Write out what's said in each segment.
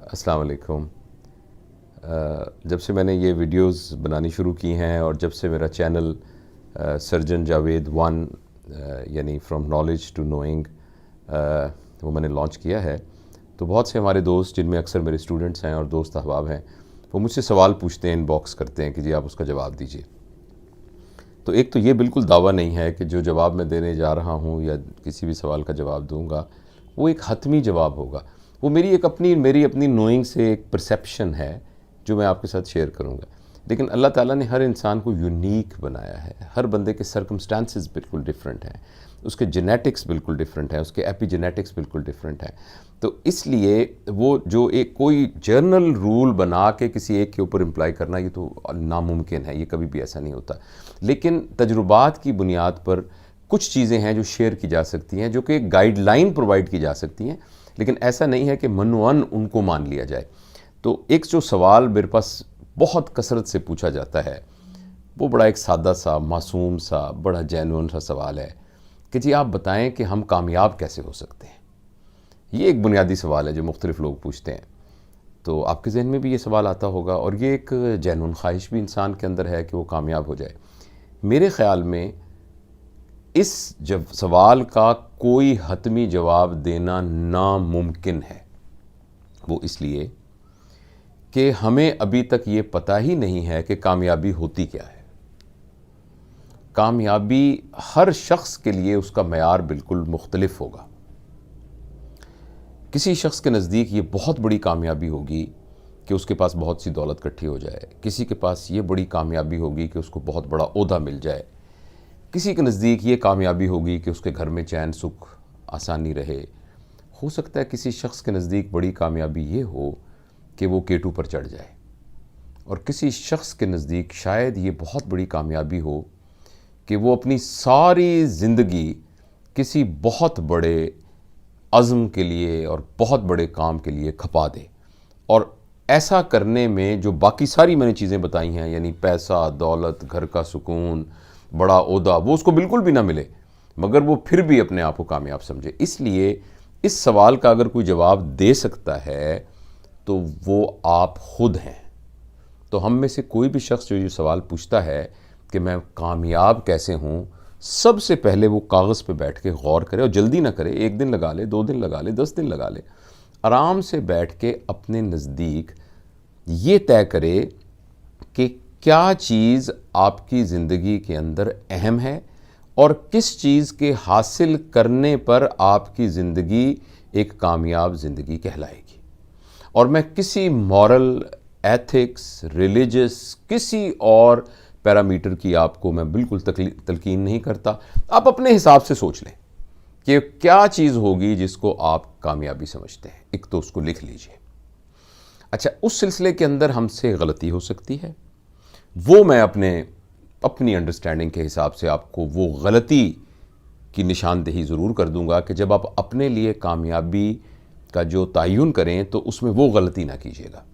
السلام علیکم۔ جب سے میں نے یہ ویڈیوز بنانی شروع کی ہیں اور جب سے میرا چینل سرجن جاوید ون یعنی فرام نالج ٹو نوئنگ وہ میں نے لانچ کیا ہے، تو بہت سے ہمارے دوست جن میں اکثر میرے اسٹوڈنٹس ہیں اور دوست احباب ہیں، وہ مجھ سے سوال پوچھتے ہیں، ان باکس کرتے ہیں کہ جی آپ اس کا جواب دیجئے۔ تو ایک تو یہ بالکل دعویٰ نہیں ہے کہ جو جواب میں دینے جا رہا ہوں یا کسی بھی سوال کا جواب دوں گا وہ ایک حتمی جواب ہوگا۔ وہ میری اپنی نوئنگ سے ایک پرسیپشن ہے جو میں آپ کے ساتھ شیئر کروں گا۔ لیکن اللہ تعالیٰ نے ہر انسان کو یونیک بنایا ہے، ہر بندے کے سرکمسٹانسز بالکل ڈیفرنٹ ہیں، اس کے جینیٹکس بالکل ڈیفرنٹ ہیں، اس کے ایپی جینیٹکس بالکل ڈیفرنٹ ہیں۔ تو اس لیے وہ جو ایک کوئی جرنل رول بنا کے کسی ایک کے اوپر امپلائی کرنا یہ تو ناممکن ہے، یہ کبھی بھی ایسا نہیں ہوتا۔ لیکن تجربات کی بنیاد پر کچھ چیزیں ہیں جو شیئر کی جا سکتی ہیں، جو کہ ایک گائیڈ لائن پرووائڈ کی جا سکتی ہیں، لیکن ایسا نہیں ہے کہ منوعاً ان کو مان لیا جائے۔ تو ایک جو سوال میرے پاس بہت کثرت سے پوچھا جاتا ہے وہ بڑا ایک سادہ سا، معصوم سا، بڑا جینون سا سوال ہے کہ جی آپ بتائیں کہ ہم کامیاب کیسے ہو سکتے ہیں۔ یہ ایک بنیادی سوال ہے جو مختلف لوگ پوچھتے ہیں۔ تو آپ کے ذہن میں بھی یہ سوال آتا ہوگا، اور یہ ایک جینون خواہش بھی انسان کے اندر ہے کہ وہ کامیاب ہو جائے۔ میرے خیال میں اس سوال کا کوئی حتمی جواب دینا ناممکن ہے۔ وہ اس لیے کہ ہمیں ابھی تک یہ پتہ ہی نہیں ہے کہ کامیابی ہوتی کیا ہے۔ کامیابی ہر شخص کے لیے اس کا معیار بالکل مختلف ہوگا۔ کسی شخص کے نزدیک یہ بہت بڑی کامیابی ہوگی کہ اس کے پاس بہت سی دولت اکٹھی ہو جائے، کسی کے پاس یہ بڑی کامیابی ہوگی کہ اس کو بہت بڑا عہدہ مل جائے، کسی کے نزدیک یہ کامیابی ہوگی کہ اس کے گھر میں چین سکھ آسانی رہے۔ ہو سکتا ہے کسی شخص کے نزدیک بڑی کامیابی یہ ہو کہ وہ کیٹو پر چڑھ جائے، اور کسی شخص کے نزدیک شاید یہ بہت بڑی کامیابی ہو کہ وہ اپنی ساری زندگی کسی بہت بڑے عزم کے لیے اور بہت بڑے کام کے لیے کھپا دے، اور ایسا کرنے میں جو باقی ساری میں نے چیزیں بتائی ہیں، یعنی پیسہ، دولت، گھر کا سکون، بڑا عہدہ، وہ اس کو بالکل بھی نہ ملے، مگر وہ پھر بھی اپنے آپ کو کامیاب سمجھے۔ اس لیے اس سوال کا اگر کوئی جواب دے سکتا ہے تو وہ آپ خود ہیں۔ تو ہم میں سے کوئی بھی شخص جو یہ سوال پوچھتا ہے کہ میں کامیاب کیسے ہوں، سب سے پہلے وہ کاغذ پہ بیٹھ کے غور کرے، اور جلدی نہ کرے، 1 دن لگا لے، 2 دن لگا لے، 10 دن لگا لے، آرام سے بیٹھ کے اپنے نزدیک یہ طے کرے کہ کیا چیز آپ کی زندگی کے اندر اہم ہے اور کس چیز کے حاصل کرنے پر آپ کی زندگی ایک کامیاب زندگی کہلائے گی۔ اور میں کسی مورل، ایتھکس، ریلیجس، کسی اور پیرامیٹر کی آپ کو میں بالکل تلقین نہیں کرتا۔ آپ اپنے حساب سے سوچ لیں کہ کیا چیز ہوگی جس کو آپ کامیابی سمجھتے ہیں، ایک تو اس کو لکھ لیجئے۔ اچھا، اس سلسلے کے اندر ہم سے غلطی ہو سکتی ہے، وہ میں اپنی انڈرسٹینڈنگ کے حساب سے آپ کو وہ غلطی کی نشاندہی ضرور کر دوں گا کہ جب آپ اپنے لیے کامیابی کا جو تعین کریں تو اس میں وہ غلطی نہ کیجیے گا۔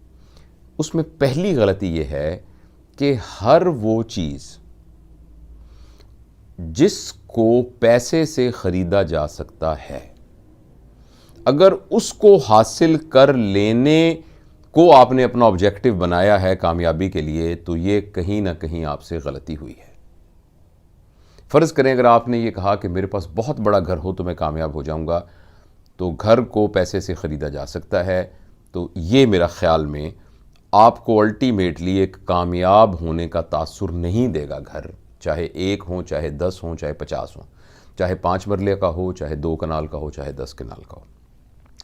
اس میں پہلی غلطی یہ ہے کہ ہر وہ چیز جس کو پیسے سے خریدا جا سکتا ہے، اگر اس کو حاصل کر لینے کو آپ نے اپنا آبجیکٹو بنایا ہے کامیابی کے لیے، تو یہ کہیں نہ کہیں آپ سے غلطی ہوئی ہے۔ فرض کریں اگر آپ نے یہ کہا کہ میرے پاس بہت بڑا گھر ہو تو میں کامیاب ہو جاؤں گا، تو گھر کو پیسے سے خریدا جا سکتا ہے، تو یہ میرا خیال میں آپ کو الٹیمیٹلی ایک کامیاب ہونے کا تاثر نہیں دے گا۔ گھر چاہے 1 ہو، چاہے 10 ہوں، چاہے 50 ہوں، چاہے 5 مرلے کا ہو، چاہے 2 کنال کا ہو، چاہے 10 کنال کا ہو۔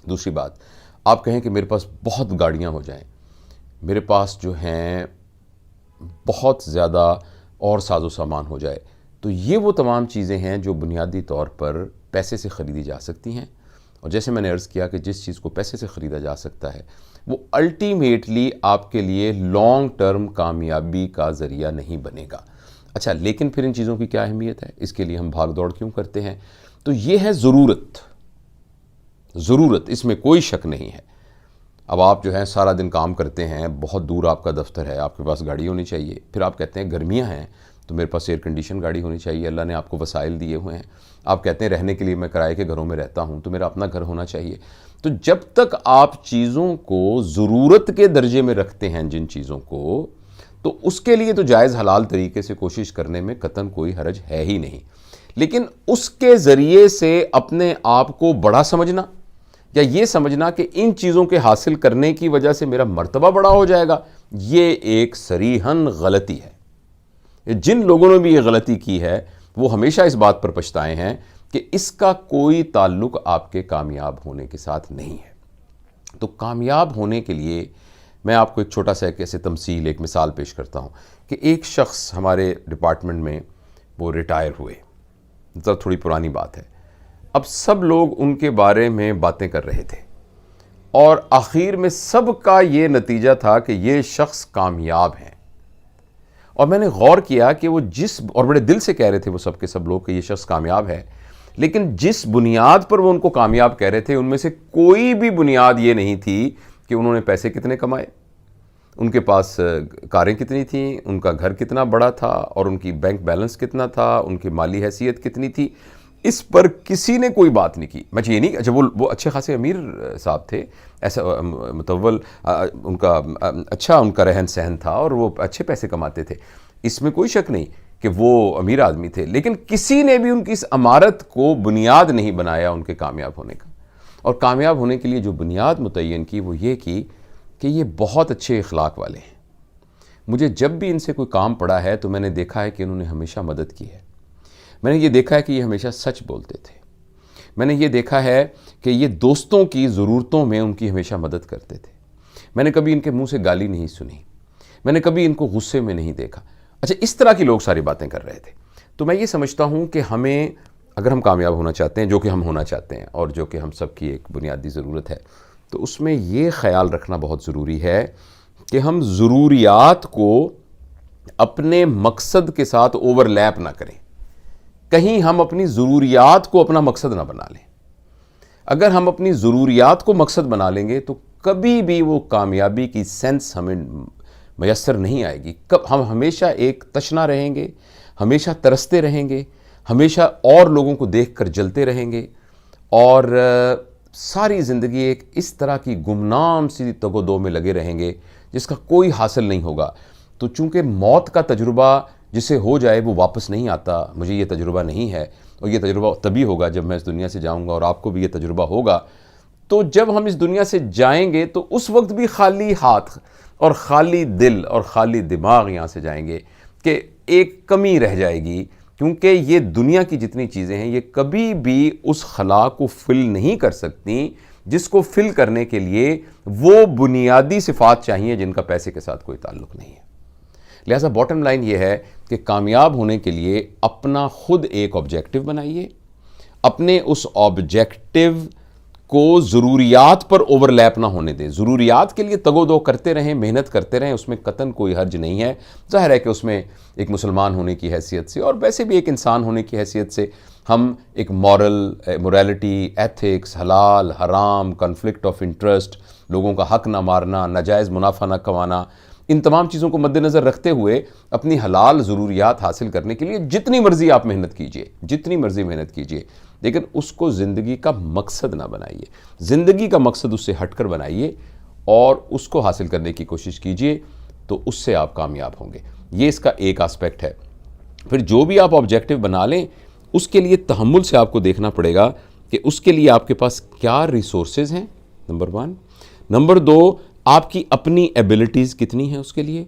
دوسری بات، آپ کہیں کہ میرے پاس بہت گاڑیاں ہو جائیں، میرے پاس جو ہیں بہت زیادہ اور ساز و سامان ہو جائے، تو یہ وہ تمام چیزیں ہیں جو بنیادی طور پر پیسے سے خریدی جا سکتی ہیں، اور جیسے میں نے عرض کیا کہ جس چیز کو پیسے سے خریدا جا سکتا ہے وہ الٹیمیٹلی آپ کے لیے لانگ ٹرم کامیابی کا ذریعہ نہیں بنے گا۔ اچھا، لیکن پھر ان چیزوں کی کیا اہمیت ہے؟ اس کے لیے ہم بھاگ دوڑ کیوں کرتے ہیں؟ تو یہ ہے ضرورت، اس میں کوئی شک نہیں ہے۔ اب آپ جو ہیں سارا دن کام کرتے ہیں، بہت دور آپ کا دفتر ہے، آپ کے پاس گاڑی ہونی چاہیے، پھر آپ کہتے ہیں گرمیاں ہیں تو میرے پاس ایئر کنڈیشن گاڑی ہونی چاہیے، اللہ نے آپ کو وسائل دیے ہوئے ہیں۔ آپ کہتے ہیں رہنے کے لیے میں کرائے کے گھروں میں رہتا ہوں تو میرا اپنا گھر ہونا چاہیے۔ تو جب تک آپ چیزوں کو ضرورت کے درجے میں رکھتے ہیں جن چیزوں کو، تو اس کے لیے تو جائز حلال طریقے سے کوشش کرنے میں قطعاً کوئی حرج ہے ہی نہیں، لیکن اس کے ذریعے سے اپنے آپ کو بڑا سمجھنا یا یہ سمجھنا کہ ان چیزوں کے حاصل کرنے کی وجہ سے میرا مرتبہ بڑا ہو جائے گا، یہ ایک صریحاً غلطی ہے۔ جن لوگوں نے بھی یہ غلطی کی ہے وہ ہمیشہ اس بات پر پچھتائے ہیں کہ اس کا کوئی تعلق آپ کے کامیاب ہونے کے ساتھ نہیں ہے۔ تو کامیاب ہونے کے لیے میں آپ کو ایک چھوٹا سا ایسے تمثیل، ایک مثال پیش کرتا ہوں کہ ایک شخص ہمارے ڈپارٹمنٹ میں وہ ریٹائر ہوئے، مطلب تھوڑی پرانی بات ہے، اب سب لوگ ان کے بارے میں باتیں کر رہے تھے اور آخر میں سب کا یہ نتیجہ تھا کہ یہ شخص کامیاب ہیں، اور میں نے غور کیا کہ وہ اور بڑے دل سے کہہ رہے تھے وہ سب کے سب لوگ کہ یہ شخص کامیاب ہے، لیکن جس بنیاد پر وہ ان کو کامیاب کہہ رہے تھے ان میں سے کوئی بھی بنیاد یہ نہیں تھی کہ انہوں نے پیسے کتنے کمائے، ان کے پاس کاریں کتنی تھیں، ان کا گھر کتنا بڑا تھا اور ان کی بینک بیلنس کتنا تھا، ان کی مالی حیثیت کتنی تھی، اس پر کسی نے کوئی بات نہیں کی۔ میں یہ نہیں، جب وہ اچھے خاصے امیر صاحب تھے، ایسا متول ان کا رہن سہن تھا اور وہ اچھے پیسے کماتے تھے، اس میں کوئی شک نہیں کہ وہ امیر آدمی تھے، لیکن کسی نے بھی ان کی اس عمارت کو بنیاد نہیں بنایا ان کے کامیاب ہونے کا۔ اور کامیاب ہونے کے لیے جو بنیاد متعین کی وہ یہ کی کہ یہ بہت اچھے اخلاق والے ہیں۔ مجھے جب بھی ان سے کوئی کام پڑا ہے تو میں نے دیکھا ہے کہ انہوں نے ہمیشہ مدد کی ہے، میں نے یہ دیکھا ہے کہ یہ ہمیشہ سچ بولتے تھے، میں نے یہ دیکھا ہے کہ یہ دوستوں کی ضرورتوں میں ان کی ہمیشہ مدد کرتے تھے، میں نے کبھی ان کے منہ سے گالی نہیں سنی، میں نے کبھی ان کو غصے میں نہیں دیکھا۔ اچھا، اس طرح کی لوگ ساری باتیں کر رہے تھے۔ تو میں یہ سمجھتا ہوں کہ ہمیں، اگر ہم کامیاب ہونا چاہتے ہیں، جو کہ ہم ہونا چاہتے ہیں اور جو کہ ہم سب کی ایک بنیادی ضرورت ہے، تو اس میں یہ خیال رکھنا بہت ضروری ہے کہ ہم ضروریات کو اپنے مقصد کے ساتھ اوورلیپ نہ کریں، کہیں ہم اپنی ضروریات کو اپنا مقصد نہ بنا لیں۔ اگر ہم اپنی ضروریات کو مقصد بنا لیں گے تو کبھی بھی وہ کامیابی کی سینس ہمیں میسر نہیں آئے گی۔ ہم ہمیشہ ایک تشنا رہیں گے، ہمیشہ ترستے رہیں گے، ہمیشہ اور لوگوں کو دیکھ کر جلتے رہیں گے، اور ساری زندگی ایک اس طرح کی گمنام سی تگ و دو میں لگے رہیں گے جس کا کوئی حاصل نہیں ہوگا۔ تو چونکہ موت کا تجربہ جسے ہو جائے وہ واپس نہیں آتا، مجھے یہ تجربہ نہیں ہے، اور یہ تجربہ تبھی ہوگا جب میں اس دنیا سے جاؤں گا، اور آپ کو بھی یہ تجربہ ہوگا۔ تو جب ہم اس دنیا سے جائیں گے تو اس وقت بھی خالی ہاتھ اور خالی دل اور خالی دماغ یہاں سے جائیں گے، کہ ایک کمی رہ جائے گی، کیونکہ یہ دنیا کی جتنی چیزیں ہیں یہ کبھی بھی اس خلا کو فل نہیں کر سکتی جس کو فل کرنے کے لیے وہ بنیادی صفات چاہیے جن کا پیسے کے ساتھ کوئی تعلق نہیں ہے۔ لہٰذا باٹم لائن یہ ہے کہ کامیاب ہونے کے لیے اپنا خود ایک آبجیکٹو بنائیے، اپنے اس آبجیکٹو کو ضروریات پر اوورلیپ نہ ہونے دیں، ضروریات کے لیے تگ و دو کرتے رہیں، محنت کرتے رہیں، اس میں قطعاً کوئی حرج نہیں ہے۔ ظاہر ہے کہ اس میں ایک مسلمان ہونے کی حیثیت سے اور ویسے بھی ایک انسان ہونے کی حیثیت سے ہم ایک موریلٹی، ایتھکس، حلال حرام، کنفلکٹ آف انٹرسٹ، لوگوں کا حق نہ مارنا، ناجائز منافع نہ کمانا، ان تمام چیزوں کو مد نظر رکھتے ہوئے اپنی حلال ضروریات حاصل کرنے کے لیے جتنی مرضی آپ محنت کیجئے، جتنی مرضی محنت کیجئے، لیکن اس کو زندگی کا مقصد نہ بنائیے، زندگی کا مقصد اس سے ہٹ کر بنائیے اور اس کو حاصل کرنے کی کوشش کیجئے، تو اس سے آپ کامیاب ہوں گے۔ یہ اس کا ایک آسپیکٹ ہے۔ پھر جو بھی آپ آبجیکٹو بنا لیں اس کے لیے تحمل سے آپ کو دیکھنا پڑے گا کہ اس کے لیے آپ کے پاس کیا ریسورسز ہیں، نمبر 1۔ نمبر 2، آپ کی اپنی ایبلٹیز کتنی ہیں اس کے لیے۔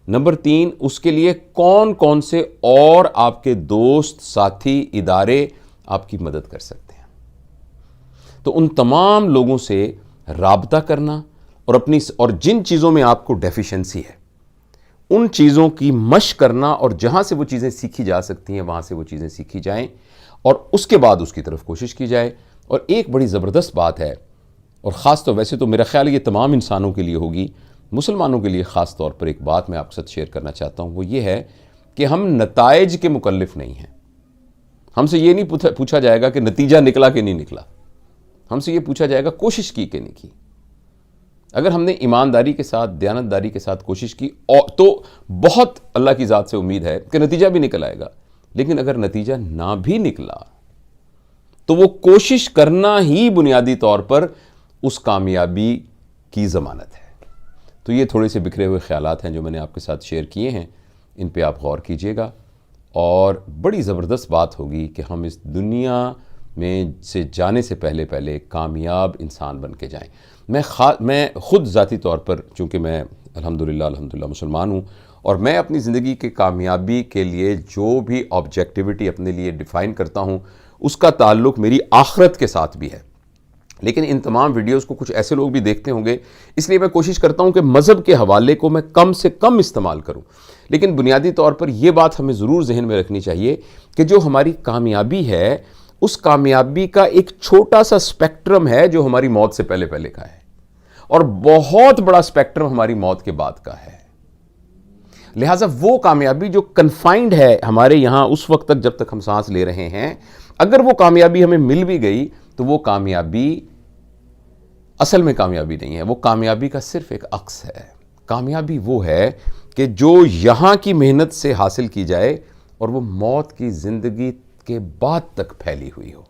نمبر 3، اس کے لیے کون کون سے اور آپ کے دوست، ساتھی، ادارے آپ کی مدد کر سکتے ہیں۔ تو ان تمام لوگوں سے رابطہ کرنا اور جن چیزوں میں آپ کو ڈیفیشنسی ہے ان چیزوں کی مشق کرنا، اور جہاں سے وہ چیزیں سیکھی جا سکتی ہیں وہاں سے وہ چیزیں سیکھی جائیں، اور اس کے بعد اس کی طرف کوشش کی جائے۔ اور ایک بڑی زبردست بات ہے، اور خاص طور ویسے تو میرا خیال یہ تمام انسانوں کے لیے ہوگی، مسلمانوں کے لیے خاص طور پر ایک بات میں آپ کے ساتھ شیئر کرنا چاہتا ہوں، وہ یہ ہے کہ ہم نتائج کے مکلف نہیں ہیں۔ ہم سے یہ نہیں پوچھا جائے گا کہ نتیجہ نکلا کہ نہیں نکلا، ہم سے یہ پوچھا جائے گا کوشش کی کہ نہیں کی۔ اگر ہم نے ایمانداری کے ساتھ، دیانتداری کے ساتھ کوشش کی تو بہت اللہ کی ذات سے امید ہے کہ نتیجہ بھی نکل آئے گا، لیکن اگر نتیجہ نہ بھی نکلا تو وہ کوشش کرنا ہی بنیادی طور پر اس کامیابی کی ضمانت ہے۔ تو یہ تھوڑے سے بکھرے ہوئے خیالات ہیں جو میں نے آپ کے ساتھ شیئر کیے ہیں، ان پہ آپ غور کیجئے گا، اور بڑی زبردست بات ہوگی کہ ہم اس دنیا میں سے جانے سے پہلے کامیاب انسان بن کے جائیں۔ میں خود ذاتی طور پر، چونکہ میں الحمدللہ مسلمان ہوں، اور میں اپنی زندگی کے کامیابی کے لیے جو بھی آبجیکٹیوٹی اپنے لیے ڈیفائن کرتا ہوں، اس کا تعلق میری آخرت کے ساتھ بھی ہے۔ لیکن ان تمام ویڈیوز کو کچھ ایسے لوگ بھی دیکھتے ہوں گے، اس لیے میں کوشش کرتا ہوں کہ مذہب کے حوالے کو میں کم سے کم استعمال کروں۔ لیکن بنیادی طور پر یہ بات ہمیں ضرور ذہن میں رکھنی چاہیے کہ جو ہماری کامیابی ہے، اس کامیابی کا ایک چھوٹا سا سپیکٹرم ہے جو ہماری موت سے پہلے کا ہے، اور بہت بڑا سپیکٹرم ہماری موت کے بعد کا ہے۔ لہٰذا وہ کامیابی جو کنفائنڈ ہے ہمارے یہاں اس وقت تک جب تک ہم سانس لے رہے ہیں، اگر وہ کامیابی ہمیں مل بھی گئی تو وہ کامیابی اصل میں کامیابی نہیں ہے، وہ کامیابی کا صرف ایک عکس ہے۔ کامیابی وہ ہے کہ جو یہاں کی محنت سے حاصل کی جائے اور وہ موت کی زندگی کے بعد تک پھیلی ہوئی ہو۔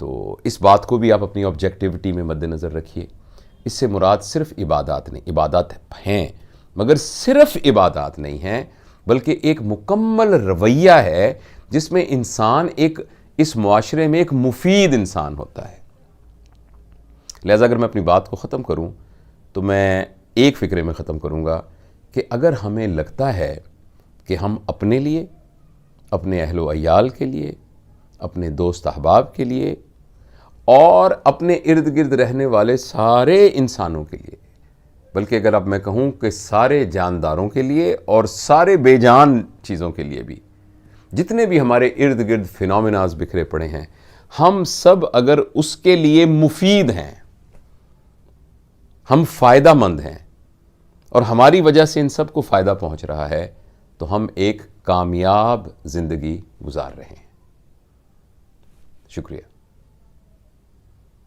تو اس بات کو بھی آپ اپنی آبجیکٹیوٹی میں مد نظر رکھیے۔ اس سے مراد صرف عبادات نہیں، عبادات ہیں مگر صرف عبادات نہیں ہیں، بلکہ ایک مکمل رویہ ہے جس میں انسان اس معاشرے میں ایک مفید انسان ہوتا ہے۔ لہذا اگر میں اپنی بات کو ختم کروں تو میں ایک فکرے میں ختم کروں گا کہ اگر ہمیں لگتا ہے کہ ہم اپنے لیے، اپنے اہل و عیال کے لیے، اپنے دوست احباب کے لیے، اور اپنے ارد گرد رہنے والے سارے انسانوں کے لیے، بلکہ اگر اب میں کہوں کہ سارے جانداروں کے لیے اور سارے بے جان چیزوں کے لیے بھی، جتنے بھی ہمارے ارد گرد فینومیناز بکھرے پڑے ہیں، ہم سب اگر اس کے لیے مفید ہیں، ہم فائدہ مند ہیں، اور ہماری وجہ سے ان سب کو فائدہ پہنچ رہا ہے، تو ہم ایک کامیاب زندگی گزار رہے ہیں۔ شکریہ۔